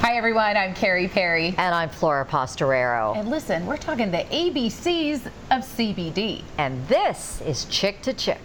Hi everyone, I'm Carrie Perry. And I'm Flora Pastorero. And listen, we're talking the ABCs of CBD. And this is Chick2Chick.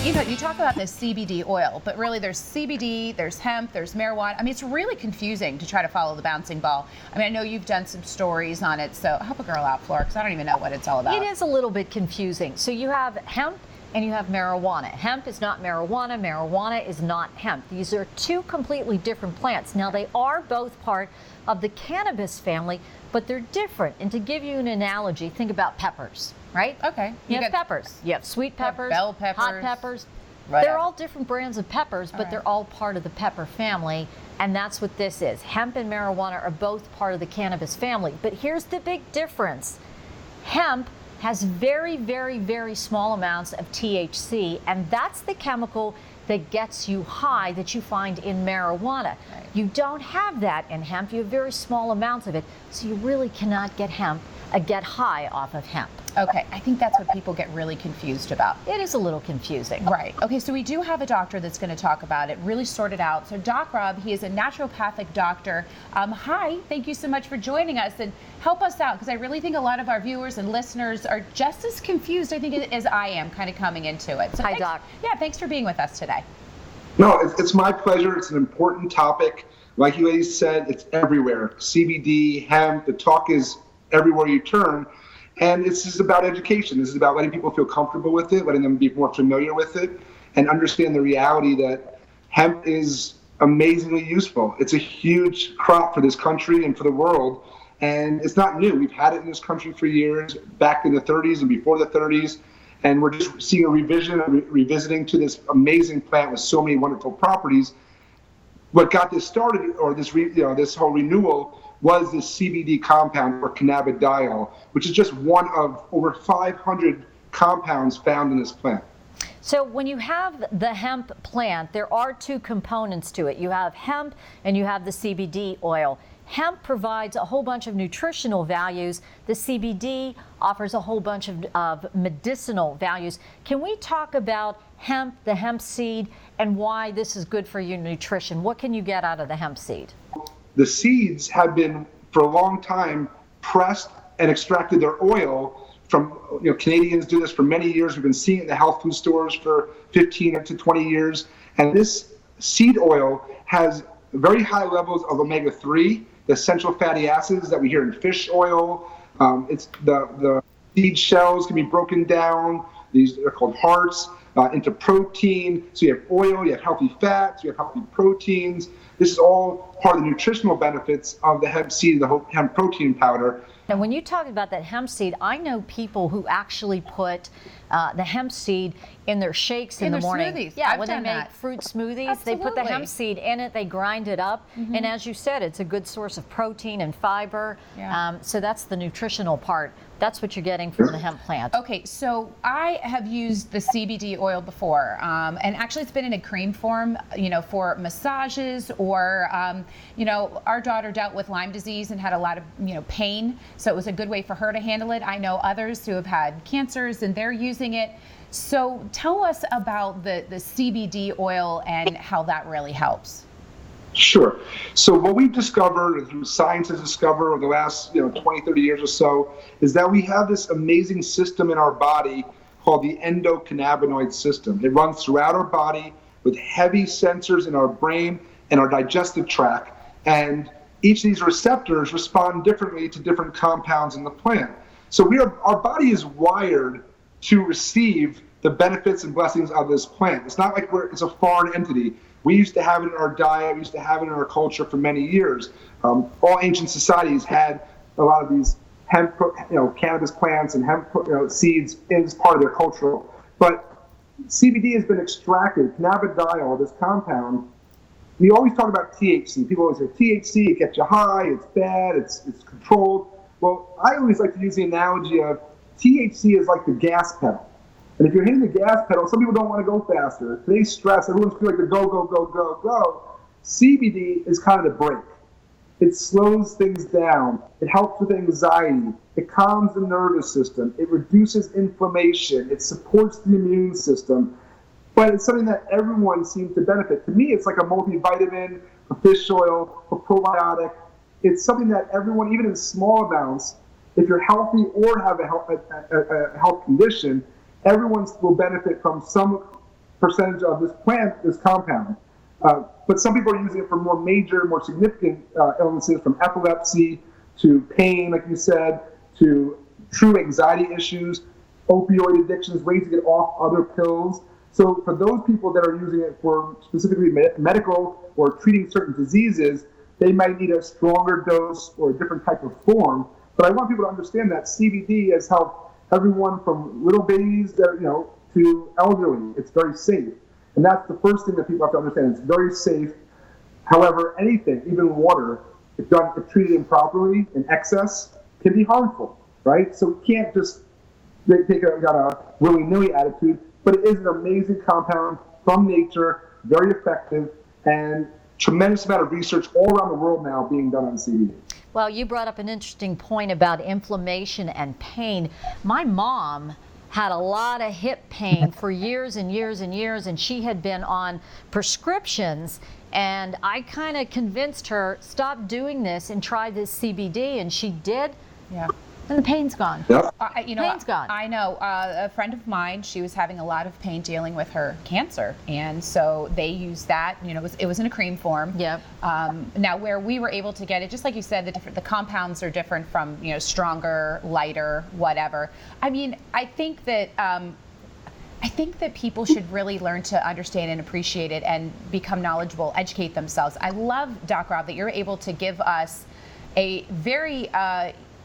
You know, you talk about the CBD oil, but really there's CBD, there's hemp, there's marijuana. I mean, it's really confusing to try to follow the bouncing ball. I mean, I know you've done some stories on it, so help a girl out, Flora, because I don't even know what it's all about. It is a little bit confusing. So you have hemp and you have marijuana. Hemp is not marijuana, marijuana is not hemp. These are two completely different plants. Now, they are both part of the cannabis family, but they're different. And to give you an analogy, think about peppers. Right? Okay. You have peppers. You have sweet peppers, bell peppers, hot peppers. Right. They're all different brands of peppers, but they're all part of the pepper family, and that's what this is. Hemp and marijuana are both part of the cannabis family, but here's the big difference. Hemp has very, very, very small amounts of THC, and that's the chemical that gets you high that you find in marijuana. Right. You don't have that in hemp. You have very small amounts of it, so you really cannot get high off of hemp. Okay, I think that's what people get really confused about. It is a little confusing. Right. Okay, so we do have a doctor that's going to talk about it, really sort it out. So Doc Rob, he is a naturopathic doctor. Hi, thank you so much for joining us, and help us out, because I really think a lot of our viewers and listeners are just as confused, I think, as I am kind of coming into it. So Hi, Doc. Yeah, thanks for being with us today. No, it's my pleasure. It's an important topic. Like you ladies said, it's everywhere. CBD, hemp, the talk is everywhere you turn. And this is about education. This is about letting people feel comfortable with it, letting them be more familiar with it, and understand the reality that hemp is amazingly useful. It's a huge crop for this country and for the world. And it's not new. We've had it in this country for years, back in the 30s and before the 30s. And we're just seeing a revisiting to this amazing plant with so many wonderful properties. What got this started, or this whole renewal, was this CBD compound, or cannabidiol, which is just one of over 500 compounds found in this plant. So when you have the hemp plant, there are two components to it. You have hemp and you have the CBD oil. Hemp provides a whole bunch of nutritional values. The CBD offers a whole bunch of medicinal values. Can we talk about hemp, the hemp seed, and why this is good for your nutrition? What can you get out of the hemp seed? The seeds have been, for a long time, pressed and extracted their oil from, Canadians do this for many years. We've been seeing it in the health food stores for 15 to 20 years. And this seed oil has very high levels of omega-3, the essential fatty acids that we hear in fish oil. It's the seed shells can be broken down. These are called hearts, into protein. So you have oil, you have healthy fats, you have healthy proteins. This is all part of the nutritional benefits of the hemp seed, the hemp protein powder. And when you talk about that hemp seed, I know people who actually put the hemp seed in their shakes in the morning. Smoothies. Yeah, I've when they done make that. fruit smoothies, Absolutely. they put the hemp seed in it, they grind it up, and as you said, it's a good source of protein and fiber. Yeah. So that's the nutritional part. That's what you're getting from the hemp plant. Okay, so I have used the CBD oil before, and actually it's been in a cream form, for massages, or, our daughter dealt with Lyme disease and had a lot of, pain, so it was a good way for her to handle it. I know others who have had cancers and they're using it. So tell us about the CBD oil and how that really helps. Sure. So what we've discovered, science has discovered over the last 20, 30 years or so, is that we have this amazing system in our body called the endocannabinoid system. It runs throughout our body with heavy sensors in our brain and our digestive tract. And each of these receptors respond differently to different compounds in the plant. So our body is wired to receive the benefits and blessings of this plant. It's not like it's a foreign entity. We used to have it in our diet. We used to have it in our culture for many years. All ancient societies had a lot of these hemp, cannabis plants and hemp seeds as part of their culture. But CBD has been extracted. Cannabidiol, this compound. We always talk about THC. People always say THC, it gets you high, it's bad, it's controlled. Well, I always like to use the analogy of THC is like the gas pedal. And if you're hitting the gas pedal, some people don't want to go faster. Today's stress, everyone's feeling like the go, go, go, go, go. CBD is kind of the brake. It slows things down. It helps with anxiety. It calms the nervous system. It reduces inflammation. It supports the immune system. But it's something that everyone seems to benefit. To me, it's like a multivitamin, a fish oil, a probiotic. It's something that everyone, even in small amounts, if you're healthy or have a health condition, everyone will benefit from some percentage of this plant, this compound. But some people are using it for more major, more significant illnesses, from epilepsy to pain, like you said, to true anxiety issues, opioid addictions, ways to get off other pills. So for those people that are using it for specifically medical or treating certain diseases, they might need a stronger dose or a different type of form. But I want people to understand that CBD has helped everyone from little babies that, to elderly. It's very safe. And that's the first thing that people have to understand. It's very safe. However, anything, even water, if treated improperly, in excess, can be harmful, right? So we can't just take a willy-nilly attitude, but it is an amazing compound from nature, very effective, and tremendous amount of research all around the world now being done on CBD. Well, you brought up an interesting point about inflammation and pain. My mom had a lot of hip pain for years and years and years, and she had been on prescriptions, and I kind of convinced her, stop doing this and try this CBD, and she did. Yeah. And the pain's gone. Yep. Pain's gone. I know a friend of mine, she was having a lot of pain dealing with her cancer, and so they used that. It was in a cream form. Yep. Now, where we were able to get it, just like you said, the compounds are different from stronger, lighter, whatever. I mean, I think that people should really learn to understand and appreciate it and become knowledgeable, educate themselves. I love, Doc Rob, that you're able to give us a very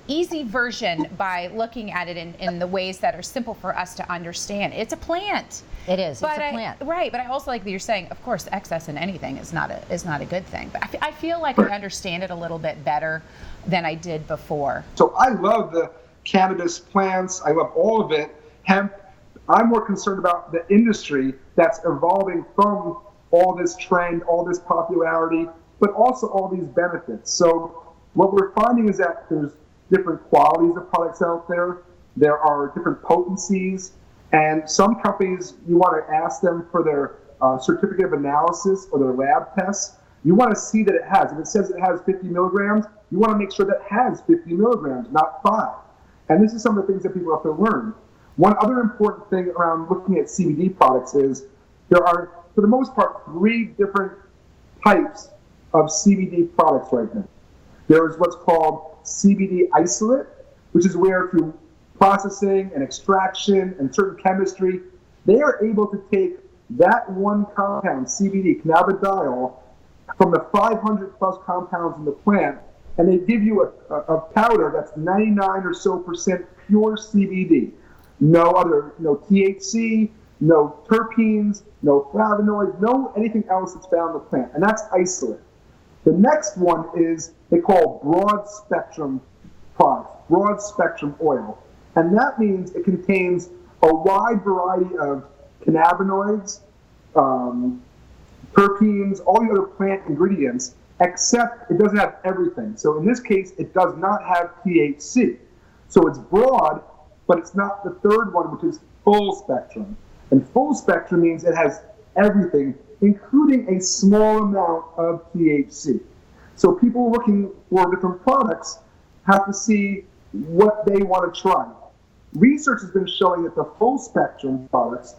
easy version by looking at it in the ways that are simple for us to understand. It's a plant. It is. It's a plant. Right, but I also like that you're saying, of course, excess in anything is not a good thing. But I feel like I understand it a little bit better than I did before. So I love the cannabis plants. I love all of it. Hemp. I'm more concerned about the industry that's evolving from all this trend, all this popularity, but also all these benefits. So what we're finding is that there's different qualities of products out there. There are different potencies, and some companies, you want to ask them for their certificate of analysis or their lab tests. You want to see that it has. If it says it has 50 milligrams, you want to make sure that it has 50 milligrams, not 5. And this is some of the things that people have to learn. One other important thing around looking at CBD products is there are, for the most part, 3 different types of CBD products right now. There is what's called CBD isolate, which is where through processing and extraction and certain chemistry, they are able to take that one compound, CBD, cannabidiol, from the 500 plus compounds in the plant, and they give you a powder that's 99 or so % pure CBD. No THC, no terpenes, no flavonoids, no anything else that's found in the plant, and that's isolate. The next one is they call broad spectrum products, broad spectrum oil. And that means it contains a wide variety of cannabinoids, terpenes, all the other plant ingredients, except it doesn't have everything. So in this case, it does not have THC. So it's broad, but it's not the third one, which is full spectrum. And full spectrum means it has everything, including a small amount of THC. So people looking for different products have to see what they want to try. Research has been showing that the full spectrum products,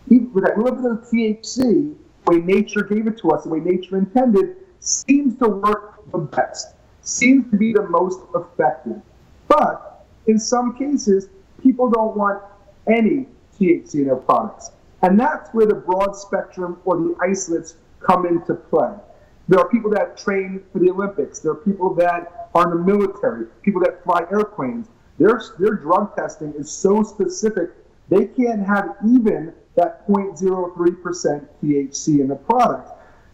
even with that little bit of THC, the way nature gave it to us, the way nature intended, seems to work the best, seems to be the most effective. But in some cases, people don't want any THC in their products. And that's where the broad spectrum or the isolates come into play. There are people that train for the Olympics. There are people that are in the military, people that fly airplanes. Their drug testing is so specific, they can't have even that 0.03% THC in the product.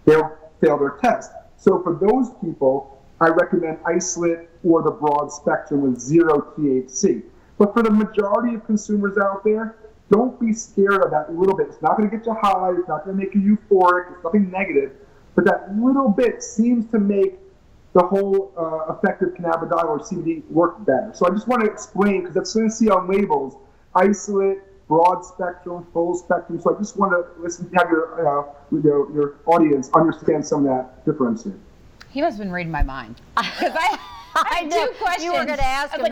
They'll fail their test. So for those people, I recommend isolate or the broad spectrum with 0 THC. But for the majority of consumers out there, don't be scared of that little bit. It's not going to get you high. It's not going to make you euphoric. It's nothing negative. But that little bit seems to make the whole effective cannabidiol or CBD work better. So I just want to explain, because that's going to see on labels, isolate, broad spectrum, full spectrum. So I just want to have your audience understand some of that differentiation. He must have been reading my mind. Because I have two questions. You were going to ask him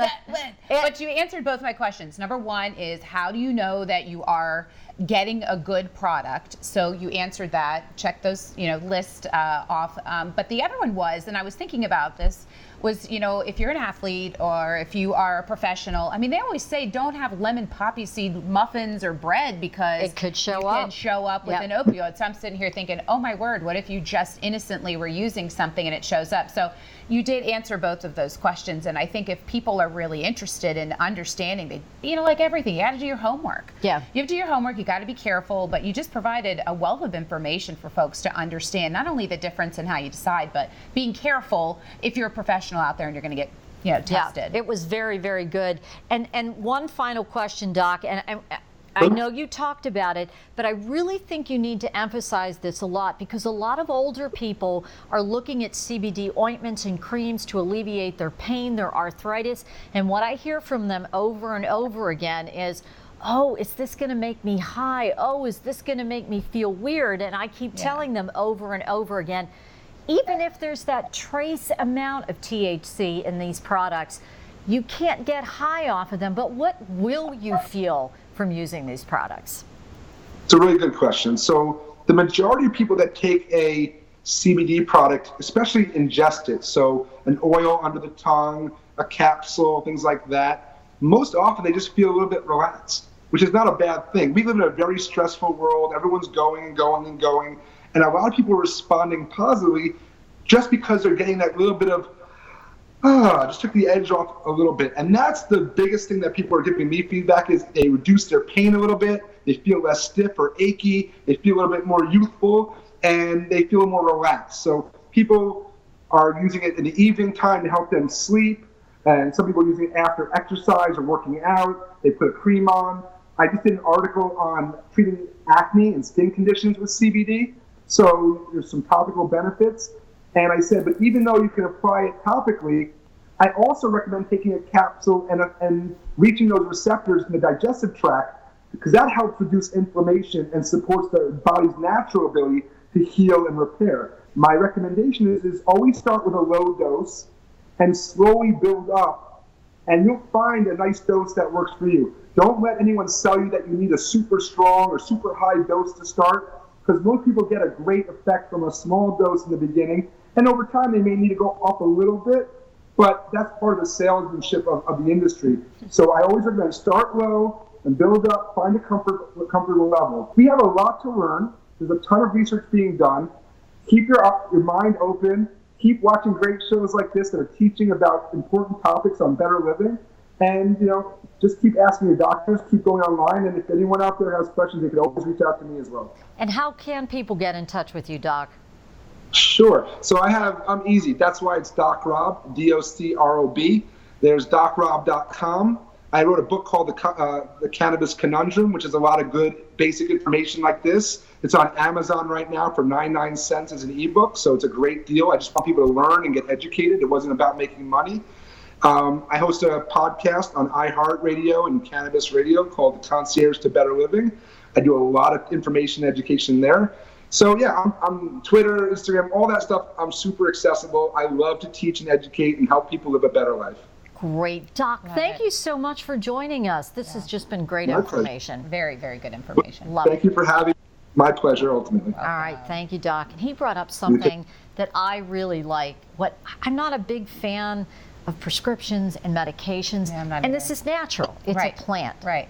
but you answered both my questions. Number one is, how do you know that you are getting a good product? So you answered that. Check those, list off. But the other one was, and I was thinking about this, was, if you're an athlete or if you are a professional, I mean, they always say don't have lemon poppy seed muffins or bread because it could show up with an opioid. So I'm sitting here thinking, oh my word, what if you just innocently were using something and it shows up? So you did answer both of those questions, and I think if people are really interested in understanding, like everything, you got to do your homework. Yeah. You have to do your homework, you got to be careful, but you just provided a wealth of information for folks to understand not only the difference in how you decide, but being careful if you're a professional out there and you're going to get tested. Yeah, it was very, very good. And one final question, Doc, and I know you talked about it, but I really think you need to emphasize this a lot, because a lot of older people are looking at CBD ointments and creams to alleviate their pain, their arthritis, and what I hear from them over and over again is, oh, is this going to make me high? Oh, is this going to make me feel weird? And I keep telling them over and over again, even if there's that trace amount of THC in these products, you can't get high off of them, but what will you feel from using these products? It's a really good question. So the majority of people that take a CBD product, especially ingest it, so an oil under the tongue, a capsule, things like that, most often they just feel a little bit relaxed, which is not a bad thing. We live in a very stressful world. Everyone's going and going and going. And a lot of people are responding positively just because they're getting that little bit of, just took the edge off a little bit. And that's the biggest thing that people are giving me feedback is they reduce their pain a little bit. They feel less stiff or achy. They feel a little bit more youthful, and they feel more relaxed. So people are using it in the evening time to help them sleep. And some people are using it after exercise or working out. They put a cream on. I just did an article on treating acne and skin conditions with CBD. So there's some topical benefits. And I said, but even though you can apply it topically, I also recommend taking a capsule and reaching those receptors in the digestive tract, because that helps reduce inflammation and supports the body's natural ability to heal and repair. My recommendation is always start with a low dose and slowly build up, and you'll find a nice dose that works for you. Don't let anyone sell you that you need a super strong or super high dose to start, because most people get a great effect from a small dose in the beginning, and over time they may need to go up a little bit, but that's part of the salesmanship of the industry. So I always recommend start low and build up, find a comfortable level. We have a lot to learn. There's a ton of research being done. Keep your mind open. Keep watching great shows like this that are teaching about important topics on better living. And, just keep asking your doctors, keep going online. And if anyone out there has questions, they can always reach out to me as well. And how can people get in touch with you, Doc? Sure. So I'm easy. That's why it's Doc Rob, DOCROB. There's docrob.com. I wrote a book called The Cannabis Conundrum, which is a lot of good basic information like this. It's on Amazon right now for 99 cents as an ebook, so it's a great deal. I just want people to learn and get educated. It wasn't about making money. I host a podcast on iHeartRadio and Cannabis Radio called The Concierge to Better Living. I do a lot of information education there. So yeah, I'm Twitter, Instagram, all that stuff. I'm super accessible. I love to teach and educate and help people live a better life. Great. Doc, thank you so much for joining us. This has just been great information. Very, very good information. Love Thank you for having me. My pleasure, ultimately. All right. Thank you, Doc. And he brought up something that I really like. I'm not a big fan of prescriptions and medications. Yeah, I'm not and either. this is natural. It's a plant. Right.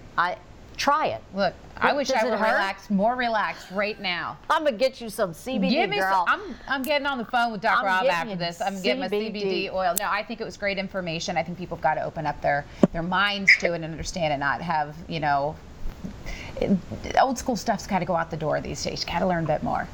Try it. Look, I wish I Does were it hurt? more relaxed right now. I'm going to get you some CBD, girl. I'm getting on the phone with Dr. Rob getting after you this. I'm getting my CBD oil. No, I think it was great information. I think people have got to open up their minds to it and understand and not have, old school stuff's got to go out the door these days. You got to learn a bit more.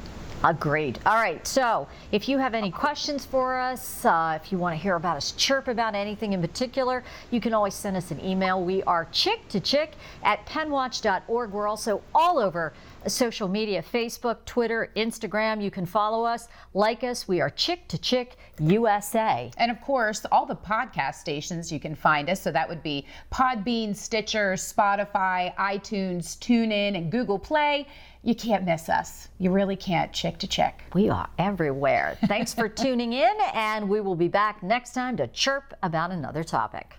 Agreed. All right, so if you have any questions for us, if you want to hear about us chirp about anything in particular, you can always send us an email. We are chick2chick@penwatch.org. We're also all over social media, Facebook, Twitter, Instagram. You can follow us, like us. We are Chick2Chick USA. And of course, all the podcast stations you can find us. So that would be Podbean, Stitcher, Spotify, iTunes, TuneIn, and Google Play. You can't miss us. You really can't. Chick2Chick. We are everywhere. Thanks for tuning in, and we will be back next time to chirp about another topic.